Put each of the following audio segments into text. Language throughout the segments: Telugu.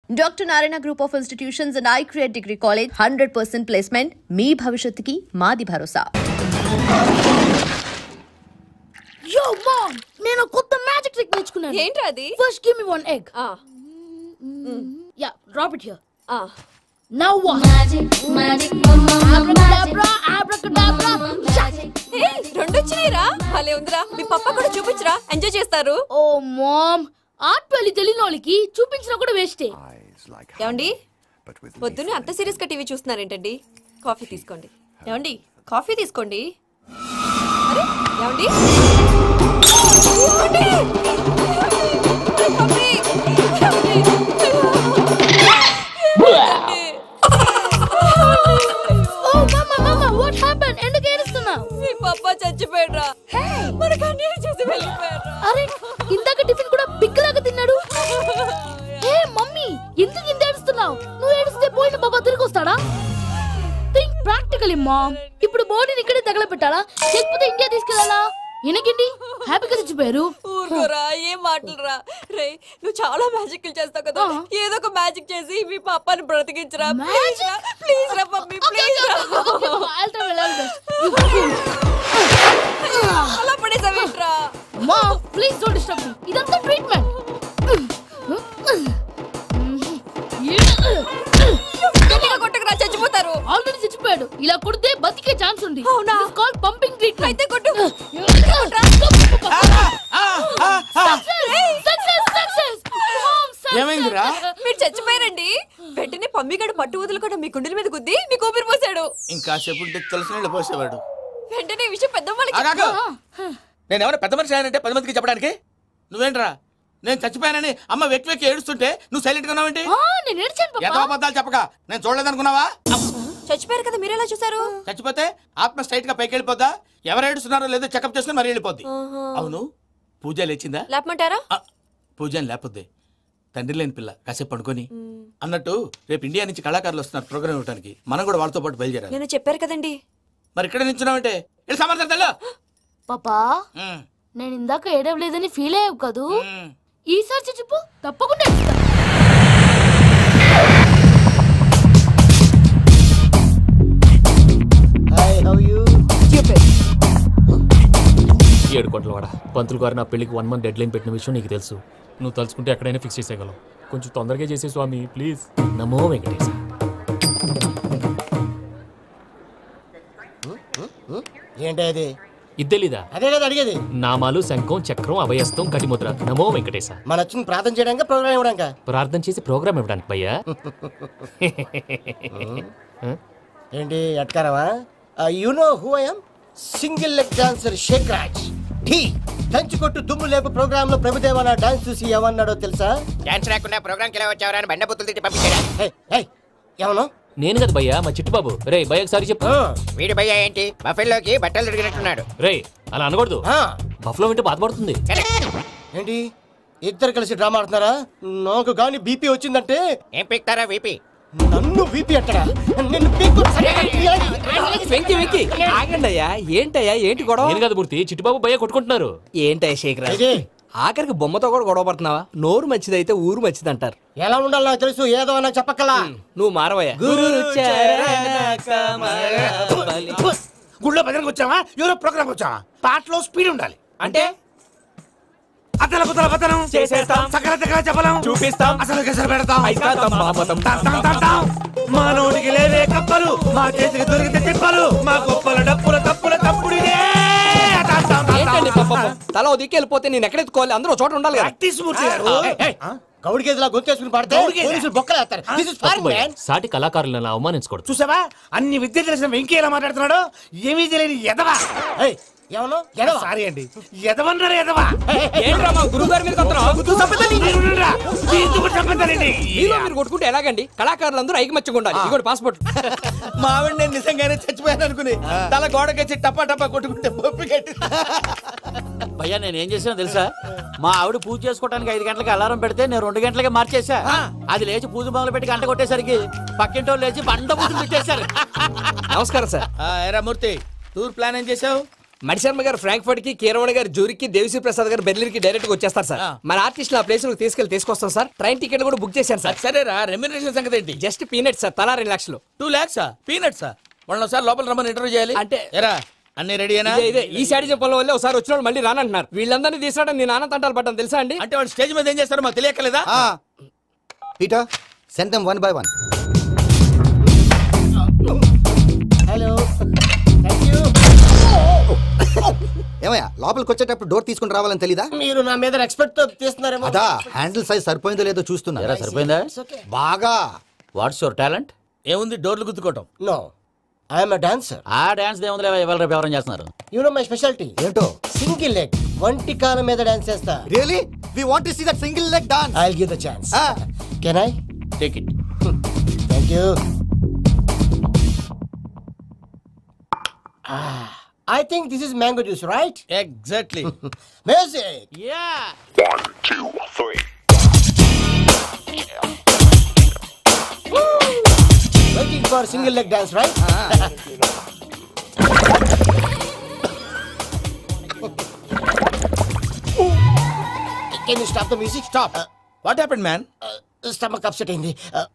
Dr. Narayana Group of Institutions and I Create Degree College 100% placement. మీ భవిష్యత్తుకి మాది భరోసా. Yo mom, నేను కొత్త మ్యాజిక్ ట్రిక్ నేర్చుకున్నాను. ఏంట్రా అది? First give me one egg. Yeah, drop it here. Now what? Magic, abracadabra, abracadabra. Hey, రెండు వచ్చినాయిరా. భలే ఉందిరా. మీ పప్పా కూడా చూపించరా, ఎంజాయ్ చేస్తారు. Oh mom, ఆర్ట్ పెళ్లి తెలియని వాళ్ళకి చూపించినా కూడా వేస్టే. ఏమండి, పొద్దున్నే అంత సీరియస్ గా టీవీ చూస్తున్నారేంటండి? కాఫీ తీసుకోండి. ఏమండి, కాఫీ తీసుకోండి. అరే ఏమండి, మీ పప్పా చచ్చిపోయాడ్రా. మనకు అన్యాయం చేసి వెళ్ళిపోయాడ్రా. అరే ఇందాక టిఫిన్ కూడా పిక్కలాగా తిన్నాడు. హే మమ్మీ, ఎందుకు ఇంత ఏడుస్తున్నావు? నువ్వు ఏడిస్తే పోయిన బాబా తిరిగి వస్తాడా? Think practically mom. ఇప్పుడు బాడీని ఇక్కడే తగలబెట్టాలా లేకపోతే ఇండియా తీసుకెళ్లాలా? ఎనకండి హ్యాపీగా చచ్చిపోయారు. ఊరుకోరా, ఏం మాటలురా. రే, నువ్వు చాలా మ్యాజిక్ చేస్తావు కదా, ఏదో ఒక మ్యాజిక్ చేసి మీ పాపాని బ్రతికించరా. ప్లీజ్ రా మమ్మీ, ప్లీజ్ రా. అలా పడేసావేంట్రా? Mom please don't disturb me. ఇదంతా ట్రీట్మెంట్. కొట్టకరా, చచ్చిపోతారు. ఆల్రెడీ చచ్చిపోయాడు. ఇలా కొడితే బతికే ఛాన్స్ ఉంది. అవునా? It's called pumping treatment. అయితే కొట్టు. ఏమైందిరా? మీరు చచ్చిపోయారండి. వెంటనే పమ్మిగాడు పట్టు వదులుకుండా మీ గుండెల మీద గుద్ది మీకు ఊపిరి పోసాడు. ఇంకా చెప్పుంటే తెలిసిన వాళ్ళు పోసేవాడు. వెంటనే ఈ విషయం పెద్దవాళ్ళకి. నేను ఎవరైనా పెద్ద మనిషి అయ్యానంటే 10 మందికి చెప్పడానికి? నువ్వేంట్రా, నేను చచ్చిపోయానని అమ్మ వెక్కి వెక్కి ఏడుస్తుంటే నువ్వు సైలెంట్ గా ఉన్నావేంటి? నేను ఏడ్చాను పాపా. ఎంతో అబద్ధాలు చెప్పక నేను చూడలేదనుకున్నావా? చచ్చిపోయారు కదా, మీరెలా చూసారు? చచ్చిపోతే ఆత్మ స్ట్రైట్ గా పైకి వెళ్ళిపోద్దా? ఎవరు ఏడుస్తున్నారో లేదో చెకప్ చేసుకుని మరి వెళ్ళిపోద్ది. అవును, పూజ లేచిందా? లేపమంటారా? పూజ లేకపోద్ది. తండ్రి లేని పిల్ల, కాసేపు పడుకొని. అన్నట్టు రేపు ఇండియా నుంచి కళాకారులు వస్తున్నారు ప్రోగ్రామ్ ఇవ్వడానికి. మనం కూడా వాళ్ళతో పాటు బయలుదేరాలి. నేను చెప్పారు కదండి. మరి ఇక్కడ నిల్చున్నావంటే వెళ్ళి సమర్థతలో. పాపా, నేను ఇందాక ఏడవలేదని ఫీల్ అయ్యావు కదూ? ఈసారి చచ్చిపో, తప్పకుండా ఏడుస్తా. 7 కోట్ల వాడ పంతులు గారు నా పెళ్లికి 1 మంత్ డెడ్ లైన్ పెట్టిన విషయం నీకు తెలుసు. నువ్వు తలుచుకుంటే ఎక్కడైనా ఫిక్స్ చేసేయగలవు. కొంచెం తొందరగా చేసే స్వామి ప్లీజ్. నమో వెంకటేశ. ఏంటి అది? ఇది తెలీదా? అదే కదా అడిగేది. నామాలు, శంఖం, చక్రం, అభయస్తం, కటిముద్ర. నమో వెంకటేశ. మన వచ్చింది ప్రార్థన చేయడానికి, ప్రోగ్రామ్ ఇవ్వడానికి? ప్రార్థన చేసి ప్రోగ్రామ్ ఇవ్వడానికి భయ్యా. ఏంటి ఎట్కారమా? You know who I am? Single leg dancer Sheikh Raj. దంచుకొట్టు దుమ్ము లేపు ప్రోగ్రామ్ లో ప్రభుదేవ నా డాన్స్ చూసి ఏమన్నాడో తెలుసా? డాన్స్ రాకుండా ప్రోగ్రామ్ కి ఎలా వచ్చావరా అని బండ బుద్ధులు తిట్టి పంపించాడు. ఏమను? నేను కదా భయ్యా, మా చిట్టుబాబు. రే భయ్య ఒకసారి చెప్పు. వీడి భయ్యా ఏంటి బఫెల్లోకి బట్టలు తిరిగినట్టున్నాడు. రే అలా అనకూడదు, బఫ్లో వింటే బాధపడుతుంది. ఏంటి ఇద్దరు కలిసి డ్రామా ఆడుతున్నారా? నాకు గాని బీపీ వచ్చిందంటే ఏం పీక్తారా వీపీ? నన్ను బీపీ అట్టడా? ఆగండయ్యా, ఏంటయ్యా, ఏంటి గొడవ? నేను కదా మూర్తి, చిట్టుబాబు భయ్య కొట్టుకుంటున్నారు. ఏంటయ్యా శేఖర్, ఆఖరికి బొమ్మతో కూడా గొడవ పడుతున్నావా? నోరు మంచిదైతే ఊరు మంచిది అంటారు. ఎలా ఉండాలి నాకు తెలుసు, ఏదో నాకు చెప్పక్కలా. నువ్వు మారవయ్యా. గుళ్ళో భజనకు వచ్చావా, ఎవరో ప్రోగ్రామ్ వచ్చావా? పాటలో స్పీడ్ ఉండాలి. అంటే అతల కుతల పతనం చేసేస్తాం, సకల దగ్గర చెప్పలేం, చూపిస్తాం, అసలు గసలు పెడతాం, మా నోటికి లేవే కప్పలు, మా చేతికి దొరికితే తిప్పలు, మా గొప్పల డప్పుల తప్పుల తప్పుడు. తల దిక్కి వెళ్ళిపోతే నేను ఎక్కడెత్తుకోవాలి? అందరూ చోట ఉండాలి కదా. గౌడికేదిలా గొంతేసుకుని పాడితే పోలీసులు బొక్కలు వేస్తారు. సాటి కళాకారులను అవమానించకూడదు. చూసావా అన్ని విద్య తెలిసిన వెంకీ ఎలా మాట్లాడుతున్నాడు? ఏమీ తెలియని ఎదవా. సారీ అండి, ఎదవన్నారు ఎదవా. ఏంట్రా మా గురువు గారి మీద మీరు కొట్టుకుంటే ఎలాగండి? కళాకారులందరూ ఐకమత్యంగా ఉండాలి. ఇదిగోండి పాస్పోర్ట్. మా ఆవిడ నేను నిజంగానే చచ్చిపోయాను అనుకుని తల గోడకొచ్చి టపా టపా కొట్టుకుంటే భయ్యా నేను ఏం చేసానో తెలుసా? మా ఆవిడ పూజ చేసుకోవడానికి 5 గంటలకి అలారం పెడితే నేను 2 గంటలకి మార్చేసా. అది లేచి పూజ మొదలు పెట్టి గంట కొట్టేసరికి పక్కింటో లేచి బండ పూజ పెట్టేశారు. నమస్కారం సార్. ఏరా మూర్తి, టూర్ ప్లాన్ ఏం చేసావు? మణిశర్మ గారు ఫ్రాంక్ఫర్ట్ కి, కీరవాణి గారు జూరికి, దేవిశ్రీ ప్రసాద్ గారు బెర్లిన్ కి డైరెక్ట్ గా వచ్చేస్తారు సార్. మన ఆర్టిస్ట్ ఆ ప్లేస్ తీసుకొస్తాం సార్. ట్రైన్ టికెట్ కూడా బుక్ చేశాను సార్. సరేరా, రెమ్యూనరేషన్ సంగతి ఏంటి? జస్ట్ పీనట్స్ సార్, తలా 2 లక్షలు. 2 lakhs పీనట్సా? వాళ్ళని ఒకసారి లోపల రమ్మని ఇంటర్వ్యూ చేయాలి. అంటే ఎరా అన్ని రెడీ అయినా? ఇదే ఈ సైడ్ చెప్పడం వల్ల ఒకసారి వచ్చిన వాళ్ళు మళ్ళీ రానంటున్నారు. వీళ్ళందరినీ తీసుకురావడం నేను ఆనంద తంటాలు పడ్డాను తెలుసా అండి. అంటే వాళ్ళు స్టేజ్ మీద ఏం చేస్తారో మాకు తెలియక్కలేదా? Peter, send them one by one. Hello, thank you. ఏమయ్యా, లోపలికి వచ్చేటప్పుడు డోర్ తీసుకుని రావాలని తెలీదా? మీరు నా మీద ఎక్స్పెక్ట్ తో తీస్తున్నారేమో. అదా, హ్యాండిల్ సైజ్ సరిపోయిందో లేదో చూస్తున్నా. సరిపోయిందా? బాగా. What's your talent? ఏముంది, డోర్లు గుద్దుకోవటం. No, I am a dancer. ఆ డాన్స్ దేవుందిలే, ఇవాళ రేపు ఎవరైనా చేస్తున్నారు. యు నో మై స్పెషాలిటీ ఏంటో? సింగిల్ లెగ్, వంటి కాలం మీద డాన్స్ చేస్తా. Really? We want to see that single leg dance. I'll give the chance. Can I? Take it. Thank you. I think this is mango juice, right? Exactly. Music. Yeah. 1, 2, 3. Waiting for single leg dance, right? Can you stop the music? Stop. What happened, man? Stomach upset అయింది.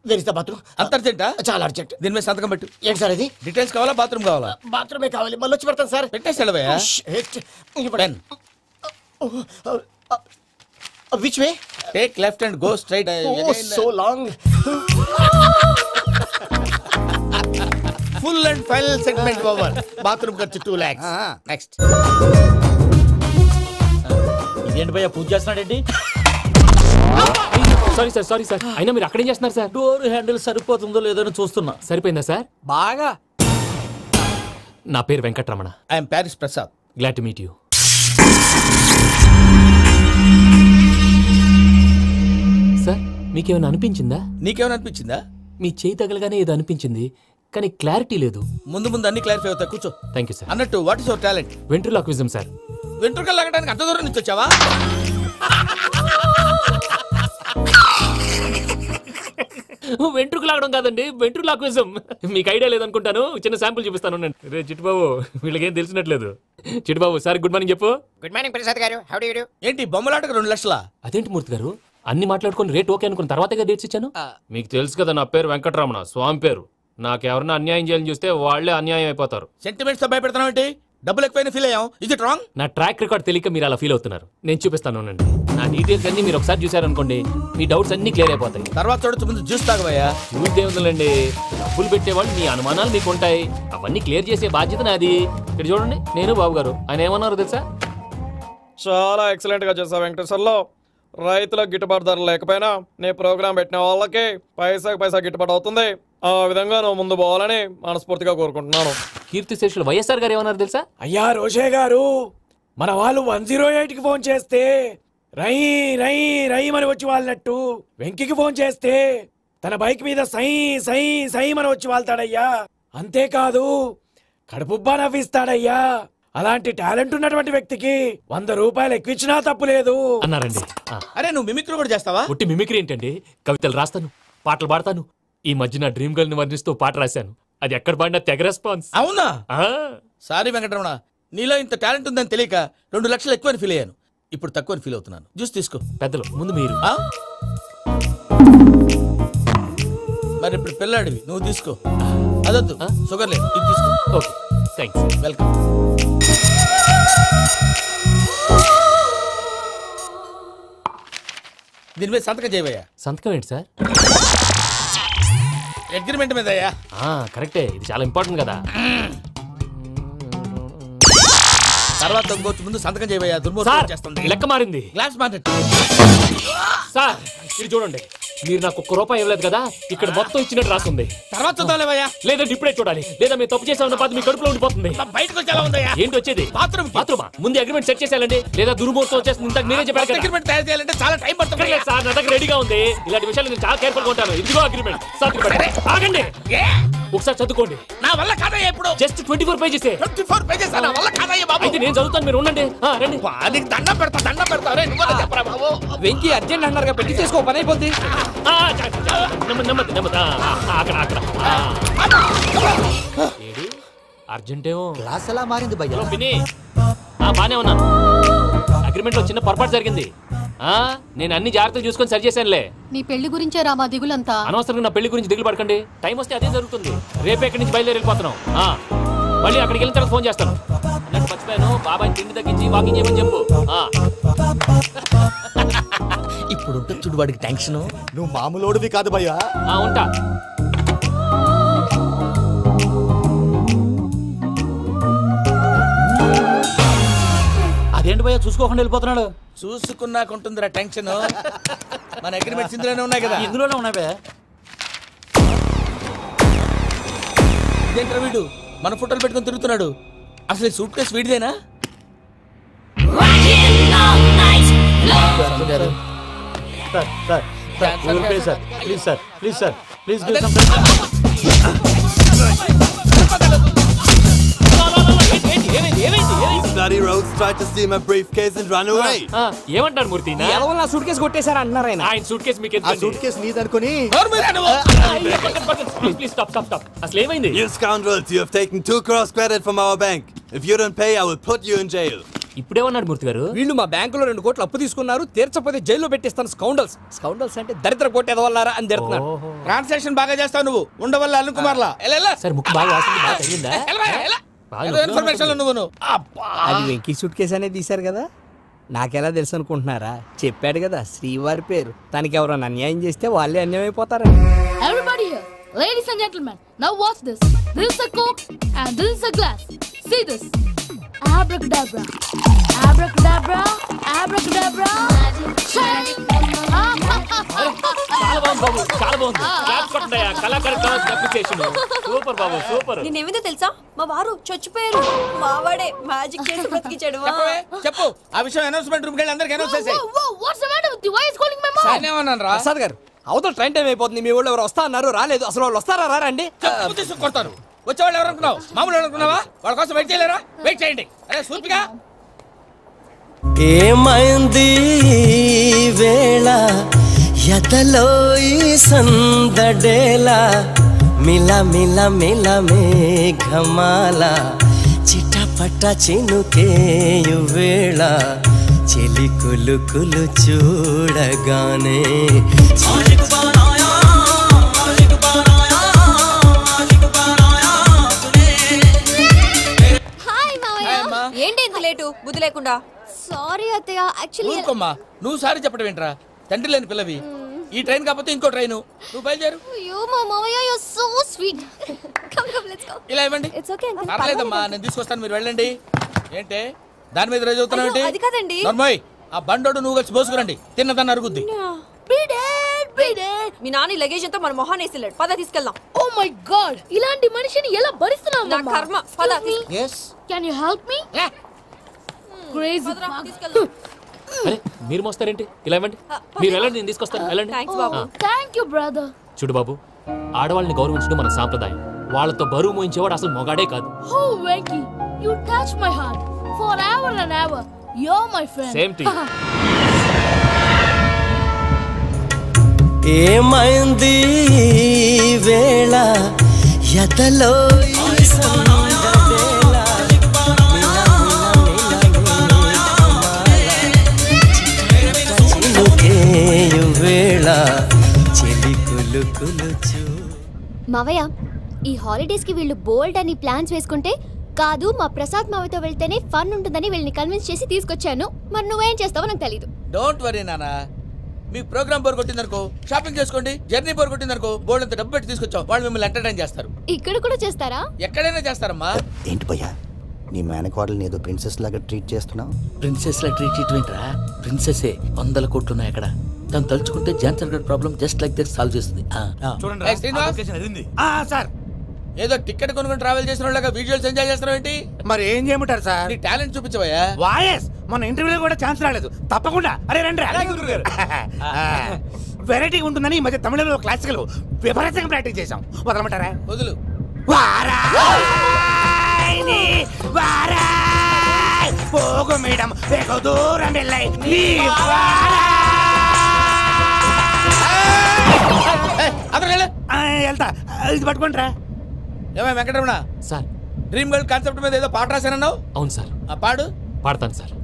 Where is the bathroom? అంత అర్జెంటా? చాలా అర్జెంట్. దీని మీద సంతకం పెట్టు. ఏంటి సార్ ఇది? డీటెయిల్స్ కావాలా, బాత్రూమ్ కావాలా? బాత్రూమే కావాలి, మళ్ళీ వచ్చి పెడతాను సార్. పెట్టేసి వెళ్ళవయ్యా. Pen. Which way? Take left and go straight. Oh, so long. Full and final segment over. Bathroom ఖర్చు 2 lakhs. Next. ఇదేంటి భయ్యా, పూజ చేస్తున్నాడేంటి? Sorry sir. అయినా మీరు అక్కడేం చేస్తున్నారు సార్? డోర్ హ్యాండిల్ సరిపోతుందో లేదో అని చూస్తున్నా. సరిపోయిందా సార్? బాగా. నా పేరు Venkataramana. I am Paris Prasad. Glad to meet you. Sir, మీకేమైనా అనిపించిందా? నీకేమైనా అనిపించిందా? మీ చేయి తగలగానే ఏదో అనిపించింది, కానీ క్లారిటీ లేదు. ముందు అన్ని క్లారిఫై అవుతాయి, కూర్చో. Thank you sir. అన్నట్టు what is your talent? Ventriloquism sir. వెంట్రుకలు లాగడానికి అంత దూరం నుంచి వచ్చావా? వెంట్రుకు లాగడం కాదండి, వెంట్రులాక్విజం. మీకు ఐడియా లేదనుకుంటాను, చిన్న శాంపుల్ చూపిస్తాను. రే చిట్టుబాబు, వీళ్ళకేం తెలిసినట్లేదు. చిట్టుబాబు సార్ గుడ్ మార్నింగ్ చెప్పు. Good morning Prasad garu, how do you do? ఏంటి బొమ్మలాటకు 2 లక్షలా? అదేంటి మూర్తి గారు, అన్ని మాట్లాడుకుని రేట్ ఓకే అనుకున్న తర్వాతగా డేట్స్ ఇచ్చాను. మీకు తెలుసు కదా నా పేరు వెంకటరమణ, స్వామి పేరు. నాకెవరన్నా అన్యాయం చేయాలని చూస్తే వాళ్లే అన్యాయం అయిపోతారు. సెంటిమెంట్స్ తో భయపెడతావు ఏంటి? డబ్బులు ఎక్కువైనా ఫీల్ అయ్యాం. Is it wrong? నా ట్రాక్ రికార్డ్ తెలియక మీరు అలా ఫీల్ అవుతున్నారు. నేను చూపిస్తాను అండి. నా డీటెయిల్స్ అన్ని మీరు ఒకసారి చూసారనుకోండి, మీ డౌట్స్ అన్ని క్లియర్ అయిపోతాయి. తర్వాత చూడొచ్చు, ముందు జ్యూస్ తాగబోయా. చూస్తే ఉందండి, డబ్బులు పెట్టేవాళ్ళు మీ అనుమానాలు మీకు ఉంటాయి, అవన్నీ క్లియర్ చేసే బాధ్యత నాది. ఇక్కడ చూడండి, నేను బాబు గారు. ఆయన ఏమన్నారు తెలుసా? చాలా ఎక్సలెంట్ గా చేసావు వెంకటేశ్వర్లో. రైతులకు గిట్టుబాటు ధర లేకపోయినా నీ ప్రోగ్రాం పెట్టిన వాళ్ళకి పైసా గిట్టుబాటు అవుతుంది. ఆ విధంగా నువ్వు ముందు పోవాలని మనస్ఫూర్తిగా కోరుకుంటున్నాను. కీర్తిశేషులు వైఎస్ఆర్ గారు ఏమన్నారు తెలుసా? అయ్యా రోషే గారు, మన వాళ్ళు 108కి ఫోన్ చేస్తే రై రై రై అని వచ్చి వాళ్ళనట్టు, వెంకికి ఫోన్ చేస్తే తన బైక్ మీద సై సై సై అని వచ్చి వాళ్తాడయ్యా. అంతేకాదు కడుపుబ్బా నవ్విస్తాడయ్యా. అలాంటి టాలెంట్ ఉన్నటువంటి వ్యక్తికి 100 రూపాయలు ఎక్కువిచ్చినా తప్పు లేదు అన్నారండి. అరే నువ్వు మిమిక్రీ కూడా చేస్తావా? పుట్టి మిమిక్రీ ఏంటండి, కవితలు రాస్తాను, పాటలు పాడతాను. ఈ మధ్య నా డ్రీమ్ గర్ల్ ని వర్ణిస్తూ పాట రాశాను, అది ఎక్కడ పాడినా తెగ రెస్పాన్స్. అవునా? సారీ వెంకటరమణ, నీలో ఇంత టాలెంట్ ఉందని తెలియక 2 లక్షలు ఎక్కువని ఫీల్ అయ్యాను. ఇప్పుడు తక్కువని ఫీల్ అవుతున్నాను. జ్యూస్ తీసుకో. పెద్దలు ముందు మీరు. మరి ఇప్పుడు పిల్లాడివి, నువ్వు తీసుకో. అదొద్దు, షుగర్ లేదు, ఇది తీసుకో. Okay, thanks, welcome. దీని మీద సంతకం చేయవయ్యా. సంతకం ఏంటి సార్? అగ్రిమెంట్ మీద అయ్యా. కరెక్టే, ఇది చాలా ఇంపార్టెంట్ కదా. తర్వాత ఇంకొచ్చి ముందు సంతకం చేయవయ్యా. దుర్మోహం చేస్తుంది. లెక్క మారింది. గ్లాస్ మార్కెట్ సార్, ఇది చూడండి, మీరు నాకు 1 రూపాయి ఇవ్వలేదు కదా, ఇక్కడ మొత్తం ఇచ్చినట్టు రాస్తుంది. తర్వాత చూద్దాంలేవయ్యా. లేదంటే ఇప్పుడే చూడాలి, లేదా మీరు తప్పు చేసామన్న బాధ మీ కడుపులో ఉండిపోతుంది. బయటకు వచ్చేలా ఉందయ్యా. ఏంటి వచ్చేది? బాత్రూమా? ముందు అగ్రిమెంట్ సెట్ చేసేయాలండి, లేదా దుర్మూర్తం వచ్చేస్తుంది. ఇంతకు మీరే చెప్పారు కదా. అగ్రిమెంట్ తయారు చేయాలంటే చాలా టైం పడుతుంది సార్. నా దగ్గర రెడీగా ఉంది. ఇలాంటి విషయాలు నేను చాలా కేర్ఫుల్ గా ఉంటాను. ఇదిగో అగ్రిమెంట్. ఆగండి, ఒకసారి చదువుకోండి. నా వల్ల కాదయ్యా. ఇప్పుడు జస్ట్ 24 పేజెస్. 24 పేజెస్ నా వల్ల కాదయ్యా బాబు. అయితే నేను చదువుతాను, మీరు ఉండండి. రండి. నీకు దండం పెడతా. చెప్పరా బాబు. వెంకీ అర్జెంట్ అన్నారుగా, పెళ్లి చేసుకో, పని అయిపోద్ది. నెమ్మది. అక్కడ అర్జెంటేమో. క్లాస్ ఎలా మారింది భయ్యా? హలో పిన్ని, బానే ఉన్నాను. అగ్రిమెంట్ లో చిన్న పొరపాటు జరిగింది. నేను అన్ని జాగ్రత్తలు చూసుకొని సరి చేశానులే. నీ పెళ్లి గురించే రా మా దిగులంతా. అనవసరంగా నా పెళ్లి గురించి దిగులు పడకండి. టైం వస్తే అదే జరుగుతుంది. రేపే ఇక్కడి నుంచి బయలుదేరి వెళ్ళిపోతున్నాం. మళ్ళీ అక్కడికి వెళ్ళిన తర్వాత ఫోన్ చేస్తాను. అన్నట్టు మర్చిపోయాను, బాబాయ్ తిండి తగ్గించి వాకింగ్ చేయమని చెప్పు. ఇప్పుడు ఉంటుంది చూడు వాడికి టెన్షన్. నువ్వు మామూలోడివి కాదు భయ్యా. ఉంటా. అదేంటి భయ్యా చూసుకోకుండా వెళ్ళిపోతున్నాడు? చూసుకున్నాకుంటుందిరా టెన్షన్. మన అగ్రిమెంట్స్ ఇందులోనే ఉన్నాయి కదా. ఇందులోనే ఉన్నాయి బే. ఇదేంట్రా వీడు మన ఫోటోలు పెట్టుకొని తిరుగుతున్నాడు? అసలు సూట్ కేసు వీడిదేనా? Bloody rogues tried to steal my briefcase and run away. ఏమంటారు మూర్తి? నా సూట్ కేసు కొట్టేశారు అంటున్నారు ఆయన. ఆయన సూట్ కేసు మీకు ఆ సూట్ కేసు నీదనుకుని. Please stop. అసలు ఏమైంది? You scoundrels, you have taken 2 crores credit from our bank. If you don't pay, I will put you in jail. ఇప్పుడేమన్నాడు మూర్తి గారు? వీళ్ళు మా బ్యాంకులో 2 కోట్లు అప్పు తీసుకున్నారు, తీర్చకపోతే జైల్లో పెట్టిస్తాను. స్కౌండల్స్ అంటే దరిద్ర కొట్టేదవల్లారా అని తిడుతున్నారు. ట్రాన్సాక్షన్ బాగా చేస్తావు నువ్వు. ఉండవల్ల అల్లు కుమార్లా. సార్ ముక్కు బాగా వాసింది, బాగా తగ్గిందా? అది వెంకీ సూట్ కేసు అనేది తీశారు కదా, నాకెలా తెలుసు అనుకుంటున్నారా? చెప్పాడు కదా శ్రీవారి పేరు. తనకి ఎవరైనా అన్యాయం చేస్తే వాళ్ళే అన్యాయం అయిపోతారు. Everybody here, ladies and gentlemen, now watch this. This is a coke and this is a glass. See this. Abracadabra, abracadabra, abracadabra. చాలా బాగుంది బాబు, చాలా బాగుంది. క్లాస్ కొట్టండియా, కళాకారు అప్లికేషన్. సూపర్ బాబు, సూపర్. నేనేమిందో తెలుసా, మా వారు చచ్చిపోయారు. మావాడే మ్యాజిక్ చేసి బ్రతికించాడు. చెప్పు ఆ విషయం. అనౌన్స్మెంట్ రూమ్ కి వెళ్ళి అందరికి అనౌన్స్ చేసేయ్. What's the matter with you? Why is calling my mom? నేనేమన్నాను రా? ప్రసాద్ గారు, అవతల ట్రైన్ టైం అయిపోతుంది. మీ వాళ్ళు ఎవరు వస్తా అన్నారు, రాలేదు. అసలు వాళ్ళు వస్తారా రారా అండి? కొడతారు. వచ్చేవాళ్ళు ఎవరు అనుకున్నావు? మామూలు అనుకున్నావా? వాళ్ళ కోసం వెయిట్ చేయలేరా? వెయిట్ చేయండి. అరే సూపిగా ఏమైంది వేళ ఎదలో ఈ సందడేలా మిల మిల మిల మేఘమాల చిటపట చినుకేయు వేళ చెలి కులు కులు చూడగానే ఏంటి ఇంత లేటు? బుద్ధి లేకుండా. సారీ అత్తయ్య, యాక్చువల్లీ ఊరుకోమ్మా. నువ్వు సారీ చెప్పడం ఏంట్రా? తండ్రి లేని పిల్లవి. ఈ ట్రైన్ కాకపోతే ఇంకో ట్రైన్. నువ్వు బయలుదేరు. అయ్యో మా మామయ్య, you are so sweet. Come let's go. ఇలా ఇవ్వండి. It's okay uncle. పర్లేదమ్మా, నేను తీసుకొస్తాను, మీరు వెళ్ళండి. ఏంటే దాని మీద రోజు అవుతున్నావు ఏంటి? అది కాదండి. నర్మోయ్, ఆ బండోడు నువ్వు కలిసి పోసుకురండి. తిన్నదాన్ని అరుగుద్ది. మీ నాని లగేజ్ అంతా మన మొహాన్ వేసిల్లాడు. పద తీసుకెళ్దాం. Oh my god, ఇలాంటి మనిషిని ఎలా భరిస్తున్నావు? నా కర్మ. పద. yes Can you help me? Crazy. అరే మీరు మోస్తారేంటి? ఇలా ఇవ్వండి. మీరు వెళ్ళండి, నేను తీసుకొస్తాను. వెళ్ళండి. Thanks Babu. Thank you brother. చూడు బాబు, ఆడవాళ్ళని గౌరవించడం మన సాంప్రదాయం. వాళ్ళతో బరువు మోయించేవాడు అసలు మొగాడే కాదు. Oh Venky, you touch my heart forever and ever. You're my friend. Same to you. ఏమైంది వేళ ఎదలో ఈ సందడేలా చినుకేయు వేళ చెలి కులు కులు చూ. మావయ్య, ఈ హాలిడేస్ కి వీళ్ళు బోల్డ్ అని ప్లాన్స్ వేసుకుంటే కాదు మా ప్రసాద్ మావయ్యతో వెళ్తేనే ఫన్ ఉంటుందని వీళ్ళని కన్విన్స్ చేసి తీసుకొచ్చాను. మరి నువ్వేం చేస్తావో నాకు తెలీదు. డోంట్ వరీ నానా. మీ ప్రోగ్రామ్ బోర్ కొట్టిందనుకో షాపింగ్ చేసుకోండి. జర్నీ బోర్ కొట్టిందనుకో బోర్డు అంత డబ్బు పెట్టి తీసుకొచ్చాం. వాళ్ళు మిమ్మల్ని ఎంటర్టైన్ చేస్తారు. ఇక్కడ కూడా చేస్తారా? ఎక్కడైనా చేస్తారమ్మా. ఏంటి భయ్యా, నీ మేనకోడల్ని ఏదో ప్రిన్సెస్ లాగా ట్రీట్ చేస్తున్నావు? ప్రిన్సెస్ లా ట్రీట్ చేయటం ఏంట్రా? ప్రిన్సెసే 100 కోట్లు ఉన్నాయి అక్కడ. తను తలుచుకుంటే జాన్సన్ గడ్ problem just like that solve చేస్తుంది. చూడండి సార్, ఏదో టికెట్ కొనుక్కొని ట్రావెల్ చేసిన వాళ్ళగా విజువల్స్ ఎంజాయ్ చేస్తున్నావు ఏంటి? మరి ఏం చేయమంటారు సార్? నీ టాలెంట్ చూపించవయ్యా. వాయస్ మన ఇంటర్వ్యూలో కూడా ఛాన్స్ రాలేదు. తప్పకుండా అరే రండి. వెరైటీ ఉంటుందని ఈ మధ్య తమిళంలో క్లాసికల్ విపరీతంగా ప్రాక్టీస్ చేసాం. వదలమంటారా? వదులు. పోగు మేడం వెగు దూరం వెళ్ళాయి. వెళ్తా. ఇది పట్టుకుంటారా? ఏమై Venkataramana, sir dream girl concept మీద ఏదో పాట రాశానన్నావు. అవును సార్. పాడు. పాడతాను సార్,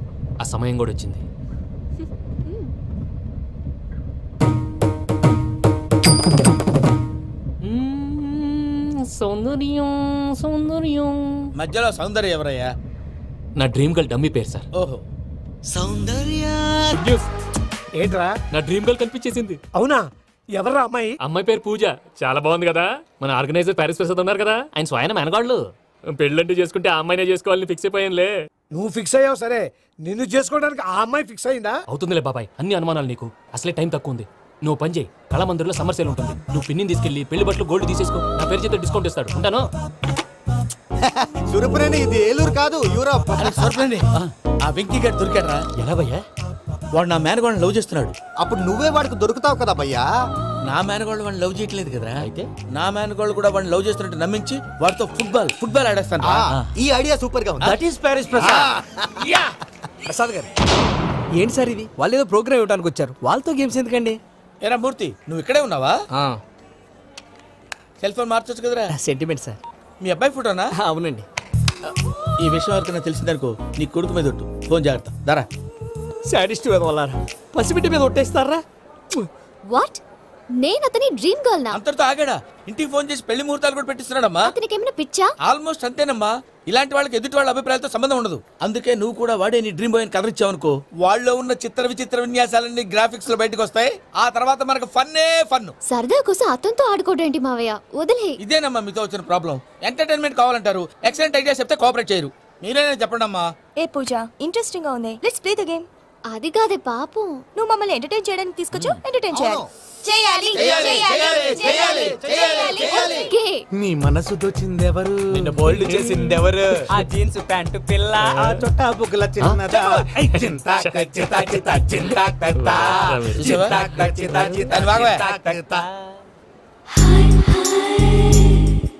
ఆ సమయం కూడా వచ్చింది. సౌందర్యం సౌందర్యం. మధ్యలో సౌందర్యం ఎవరయ్యా? నా డ్రీమ్ గర్ల్ డమ్మీ పేరు సార్. ఓహో. సౌందర్య ఏంట్రా? నా డ్రీమ్ గర్ల్ కనిపించేసింది. అవునా? ఎవరా అమ్మాయి? అమ్మాయి పేరు పూజ. చాలా బాగుంది కదా. మన ఆర్గనైజర్ ప్యారిస్ ప్రసాద్ ఉన్నారు కదా, ఆయన స్వయం మెనగాళ్ళు. పెళ్ళంటూ చేసుకుంటే ఆ అమ్మాయినే చేసుకోవాలని ఫిక్స్ అయిపోయానులే. నువ్వు ఫిక్స్ అయ్యావు సరే, నిన్ను చేసుకోవడానికి ఆ అమ్మాయి ఫిక్స్ అయిందా? అవుతుందిలే బాబాయ్, అన్ని అనుమానాలు నీకు. అసలే టైం తక్కువ ఉంది. నువ్వు పని చేయి, కళామందిర్లో సమ్మర్ సేల్ ఉంటుంది. నువ్వు పిన్నిని తీసుకెళ్లి పెళ్లి బట్టలు గోల్డ్ తీసేసుకో. నా పేరు చేత డిస్కౌంట్ ఇస్తాడు. ఉంటాను. సురపురేని ఇది ఏలూరు కాదు, యూరోప్. సురపురేని ఆ వెంకీ గారు దొరికాడరా? ఎలా భయ్యా? వాడు నా మేనగోళ్ళని లవ్ చేస్తున్నాడు. అప్పుడు నువ్వే వాడికి దొరుకుతావు కదా భయ్యా. నా మేనగోళ్ళు వాడిని లవ్ చేయట్లేదు కదరా. అయితే నా మేనగోళ్ళు కూడా వాడిని లవ్ చేస్తున్నట్టు నమ్మించి వాడితో ఫుట్బాల్ ఆడేస్తాను. ఈ ఐడియా సూపర్ గా ఉంది. That is Paris Prasad. Prasad గారు ఏంటి సార్ ఇది? వాళ్ళు ఏదో ప్రోగ్రామ్ ఇవ్వడానికి వచ్చారు, వాళ్ళతో గేమ్స్ ఎందుకండి? ఏరా మూర్తి, నువ్వు ఇక్కడే ఉన్నావా? సెల్ ఫోన్ మార్చొచ్చు కదరా. Sentiment sir. మీ అబ్బాయి ఫోటోనా? అవునండి. ఈ విషయం ఎవరికైనా తెలిసిందనుకో నీ కొడుకు మీద ఒట్టు. ఫోన్ జాగ్రత్త. దారా. సాడిస్ట్ వాళ్ళారా, పసిబిడ్డ మీద ఒట్టేస్తారా? వాట్? నేను అతని డ్రీమ్ గర్ల్ నా? అంతటితో ఆగాడా? ఇంటికి ఫోన్ చేసి పెళ్లి ముహూర్తాలు కూడా పెట్టిస్తున్నాడమ్మా. అతనికి ఏమైనా పిచ్చా? ఆల్మోస్ట్ అంతేనమ్మా. ఇలాంటి వాళ్ళకి ఎదుటి వాళ్ళ అభిప్రాయాలతో సంబంధం ఉండదు. అందుకే నువ్వు కూడా వాడే నీ డ్రీమ్ బాయ్ కలర్ ఇచ్చావనుకో, వాళ్ళలో ఉన్న చిత్ర విచిత్ర విన్యాసాలన్నీ గ్రాఫిక్స్ లో బయటకు వస్తాయి. ఆ తర్వాత మనకు ఫన్నే ఫన్. సరదా కోసం అతనితో ఆడుకోవడం మావయ్య, వదిలే. ఇదేనమ్మా మీతో వచ్చిన ప్రాబ్లం. ఎంటర్టైన్మెంట్ కావాలంటారు, ఎక్సలెంట్ ఐడియా చెప్తే కోఆపరేట్ చేయరు. మీరేనా చెప్పండి అమ్మా. ఏ పూజ, ఇంట్రెస్టింగ్ గా ఉంది. Let's play the game. అది కాదే పాపం, నువ్వు మమ్మల్ని ఎంటర్టైన్ చేయడానికి తీసుకొచ్చు. ఎంటర్టైన్ చేయాలి. నీ మనసు దోచిందెవరు? నిన్న బోల్డ్ చేసిందెవరు? ఆ జీన్స్ ప్యాంటు పిల్ల, ఆ చొట్టా బుగ్గల చిన్నదా.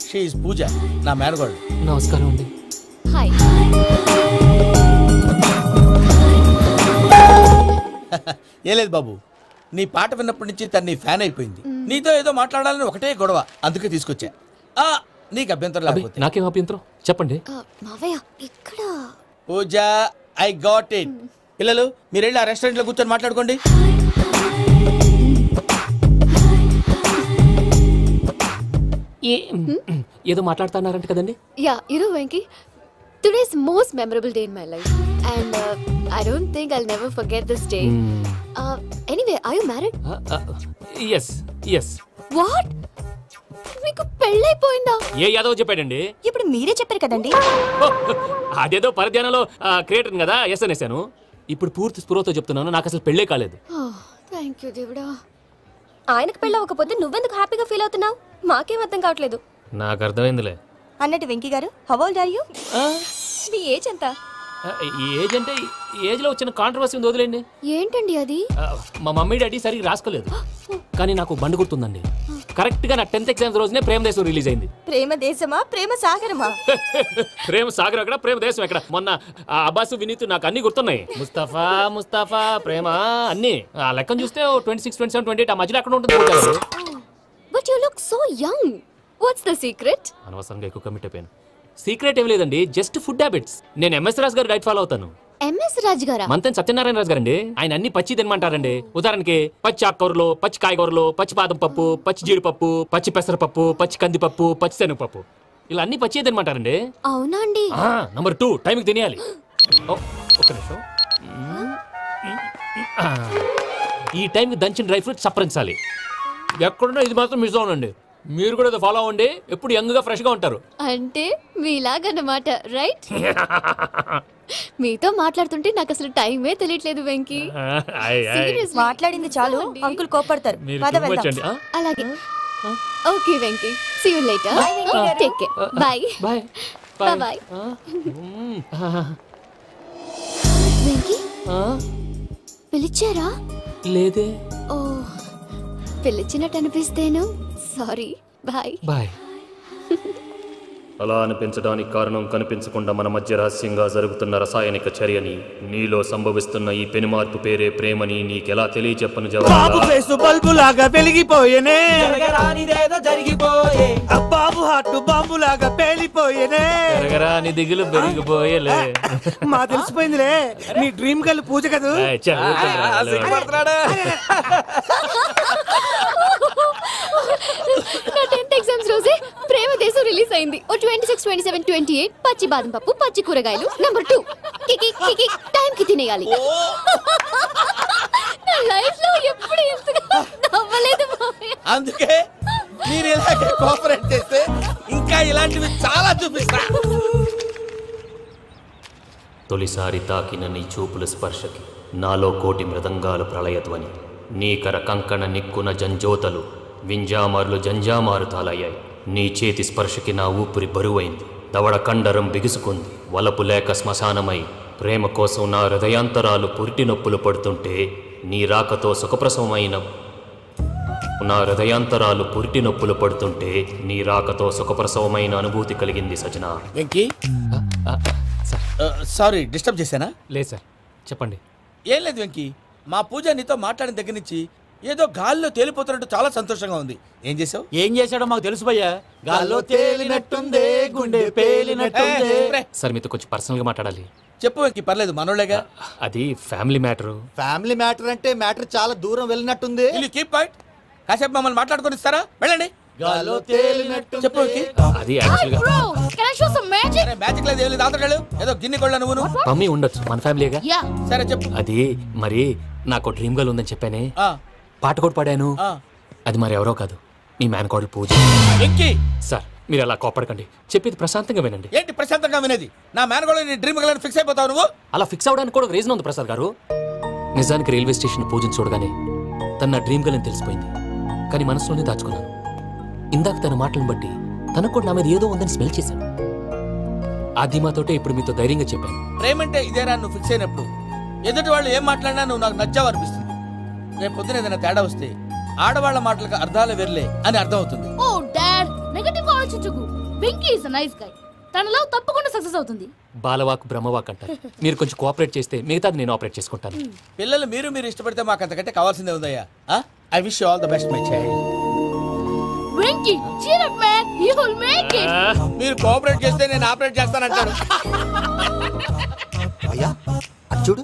షీ ఇస్ పూజ, నా మేనగోడు. నమస్కారం అండి. హాయ్. ఏ లేదు బాబు, నీ పాట విన్నప్పటి నుంచి తను నీ ఫ్యాన్ అయిపోయింది. నీతో ఏదో మాట్లాడాలని ఒకటే గొడవ, అందుకే తీసుకొచ్చా. నీకు అభ్యంతరం లేకపోతే. నాకేం అభ్యంతరం చెప్పండి. మావయ్య ఇక్కడ. పూజ, ఐ గాట్ ఇట్. పిల్లలు మీరు వెళ్ళి ఆ రెస్టారెంట్ లో కూర్చొని మాట్లాడుకోండి. ఏదో మాట్లాడుతున్నారంట కదండి. Yeah, Venky, today's most memorable day in my life, and I don't think I'll never forget this day. Anyway, are you married? Yes. What? మీకు పెళ్ళైపోయిందా? ఏ యాదవ్ చెప్పాడండి? ఇప్పుడు మీరే చెప్పారు కదండి. అదేదో పరధ్యానంలో క్రియేటర్ కదా ఎస్ అనేసాను. ఇప్పుడు పూర్తి స్పృహతో చెప్తున్నాను, నాకు అసలు పెళ్ళే కాలేదు. థ్యాంక్ యూ దేవుడా. ఆయనకు పెళ్ళవకపోతే నువ్వెందుకు హ్యాపీగా ఫీల్ అవుతున్నావు? మాకేం అర్థం కావట్లేదు. నాకు అర్థమైందిలే. అన్నట్టు వెంకీ గారు, హౌ ఓల్డ్ ఆర్ యు? మీ ఏజ్ ఎంత? ఏజ్ అంటే ఏజ్ లో వచ్చిన కాంట్రవర్సీ ఉంది, వదిలేండి. ఏంటండి అది? మా మమ్మీ డాడీ సరిగ్గా రాసుకోలేదు, కానీ నాకు బండి గుర్తుందండి. కరెక్ట్ గా నా 10th ఎగ్జామ్స్ రోజునే ప్రేమ దేశం రిలీజ్ అయింది. ప్రేమ దేశమా ప్రేమ సాగరమా? ప్రేమ సాగరం ఎక్కడ, ప్రేమ దేశం ఎక్కడ? మొన్న అబ్బాసు వినీత్ నాకు అన్ని గుర్తున్నాయి. ముస్తఫా ప్రేమ అన్ని ఆ లెక్కను చూస్తే 26, 27, 28 ఆ మధ్యలో ఎక్కడ ఉంటుంది. But you look so young. What's the secret? అనవసరంగా ఎక్కువ కమిట్ అయిపోయాను. సీక్రెట్ ఏం లేదండి, జస్ట్ ఫుడ్ హ్యాబిట్స్. నేను ఎంఎస్ రాజు గారు డైట్ ఫాలో అవుతాను. ఎంఎస్ రాజు గారా? మంతెన్ సత్యనారాయణ రాజు గారండి. ఆయన అన్ని పచ్చి తినమంటారండి. ఉదాహరణకి పచ్చి ఆకుకూరలు, పచ్చి కాయగూరలు, పచ్చి బాదం పప్పు, పచ్చి జీడిపప్పు, పచ్చి పెసరపప్పు, పచ్చి కందిపప్పు, పచ్చి శనగపప్పు, ఇలా అన్ని పచ్చి తినమంటారండి. అవునా అండి? నంబర్ 2, టైంకి తినేయాలి. ఒక్క నిమిషం. ఈ టైంకి దంచిన డ్రై ఫ్రూట్స్ సప్పరించాలి. ఎక్కడున్నా ఇది మాత్రం మిస్ అవునండి. మీరు కూడా ఫాలో అవ్వండి, ఎప్పుడు యంగ్ గా ఫ్రెష్ గా ఉంటారు. అంటే మీలాగన్నమాట, రైట్? మీతో మాట్లాడుతుంటే నాకు అసలు టైమే తెలియట్లేదు వెంకీ. మాట్లాడింది చాలు, అంకుల్ కోపడతారు. అలాగే. Okay Venky, see you later. Take care. Bye bye. Venky, పిలిచారా? లేదే. ఓ, పిలిచినట్టు అనిపిస్తేను సారీ. బాయ్. అలా అనిపించడానికి కారణం కనిపించకుండా మన మధ్య రహస్యంగా జరుగుతున్న రసాయనిక చర్యని, నీలో సంభవిస్తున్న ఈ పెనుమార్పు పేరే ప్రేమని నీకెలా తెలియచెప్పను బాబు ఫేసు బల్బు లాగా వెలిగిపోయేనే, జరిగిపోయే బాబు హార్ట్ బాంబు లాగా పేలి అయిపోయేనే పెరగరా నీ దిగులు పెరిగిపోయేలే. మా తెలిసిపోయిందిలే నీ డ్రీమ్ గర్ల్ పూజ కదా. నా 10th ఎగ్జామ్స్ రోజే ప్రేమ దేశం రిలీజ్ అయింది. ఓ 26, 27, 28 పచ్చి బాదం పప్పు, పచ్చి కూరగాయలు. నంబర్ 2 కికి కికి టైం కి తినేయాలి. నా లైఫ్ లో ఎప్పుడు ఇంతగా నవ్వలేదు మామయ్య. అందుకే మీరు ఇలాగే కోఆపరేట్ చేస్తే ఇంకా ఇలాంటివి చాలా చూపిస్తా. తొలిసారి తాకిన నీ చూపుల స్పర్శకి నాలో కోటి మృదంగాలు ప్రళయధ్వని. నీకర కంకణ నిక్కున జంజోతలు వింజామారులు జంజామారు తాలయ్యాయి. నీ చేతి స్పర్శకి నా ఊపిరి బరువైంది. దవడ కండరం బిగుసుకుంది. వలపు లేక శ్మశానమై ప్రేమ కోసం నా హృదయాంతరాలు పురిటి నొప్పులు పడుతుంటే నీ రాకతో సుఖప్రసవమైన అనుభూతి కలిగింది సజనా. వెంకీ సారీ డిస్టర్బ్ చేశానా? లేదు సార్ చెప్పండి. ఏం లేదు వెంకీ, మా పూజ నీతో మాట్లాడిన దగ్గర నుంచి ఏదో గాల్లో తేలిపోతున్నట్టు చాలా సంతోషంగా ఉంది. ఏం చేసావు? ఏం చేశాడో మాకు తెలుసు భయ్యా. గాల్లో తేలినట్టుందే గుండె పేలినట్టుందే. సార్ మీతో కొంచెం పర్సనల్ గా మాట్లాడాలి. చెప్పు వెంకీ, పర్లేదు మనోళ్ళేగా. అది ఫ్యామిలీ మ్యాటర్. ఫ్యామిలీ మ్యాటర్ అంటే మ్యాటర్ చాలా దూరం వెళ్ళినట్టుంది. Keep quiet. కాసేపు మమ్మల్ని మాట్లాడుకొని ఇస్తారా? వెళ్ళండి. గాల్లో తేలినట్టు చెప్పు వెంకీ. అది యాక్చువల్ గా మ్యాజిక్ లేదు, ఏం లేదు. ఆతడాలు ఏదో గిన్నె కొళ్ళ నువ్వు. మమ్మీ ఉండొచ్చు, మన ఫ్యామిలీగా. సరే చెప్పు. అది మరి నాకు డ్రీమ్ గర్ల్ ఉందని చెప్పానే, పాట కూడా పాడాను. అది మరి ఎవరో కాదు, మీ మేనకోడలు పూజ. సార్ మీరు అలా కోపడకండి, చెప్పేది ప్రశాంతంగా వినండి. ఏంటి ప్రశాంతంగా వినేది? నా మేనకోడలు నీ డ్రీమ్ గర్ల్ ఫిక్స్ అయిపోతావు నువ్వు. అలా ఫిక్స్ అవడానికి కూడా రీజన్ ఉంది ప్రసాద్ గారు. నిజానికి రైల్వే స్టేషన్ పూజను చూడగానే తన నా డ్రీమ్ గర్ల్ అని తెలిసిపోయింది. కానీ మనసులోనే దాచుకున్నాను. ఇందాక తన మాటలను బట్టి తనకు కూడా నా మీద ఏదో ఉందని స్మెల్ చేశాను. ఆ ధీమాతోటే ఇప్పుడు మీతో ధైర్యంగా చెప్పాను. ప్రేమంటే ఇదేరా నువ్వు ఫిక్స్ అయినప్పుడు. ఎదుటి వాళ్ళు ఏం మాట్లాడినా నువ్వు నాకు నచ్చావు అనిపిస్తుంది. రేపు పొద్దున ఏదైనా తేడా వస్తే ఆడవాళ్ల మాటలకు అర్థాలు వెర్లే అని అర్థం అవుతుంది. ఓ డాడ్, నెగటివ్ ఆలోచించకు. Venky is a nice guy. తన లవ్ తప్పకుండా సక్సెస్ అవుతుంది. బాలవాక్ బ్రహ్మవాక్ అంటారు. మీరు కొంచెం కోఆపరేట్ చేస్తే మిగతాది నేను ఆపరేట్ చేసుకుంటాను. పిల్లలు మీరు ఇష్టపడితే మాకు అంతకంటే కావాల్సిందే ఉందయ్యా. I wish you all the best my child. Venky cheer up man, you will make it. మీరు కోఆపరేట్ చేస్తే నేను ఆపరేట్ చేస్తానంటారు. అయ్యా చూడు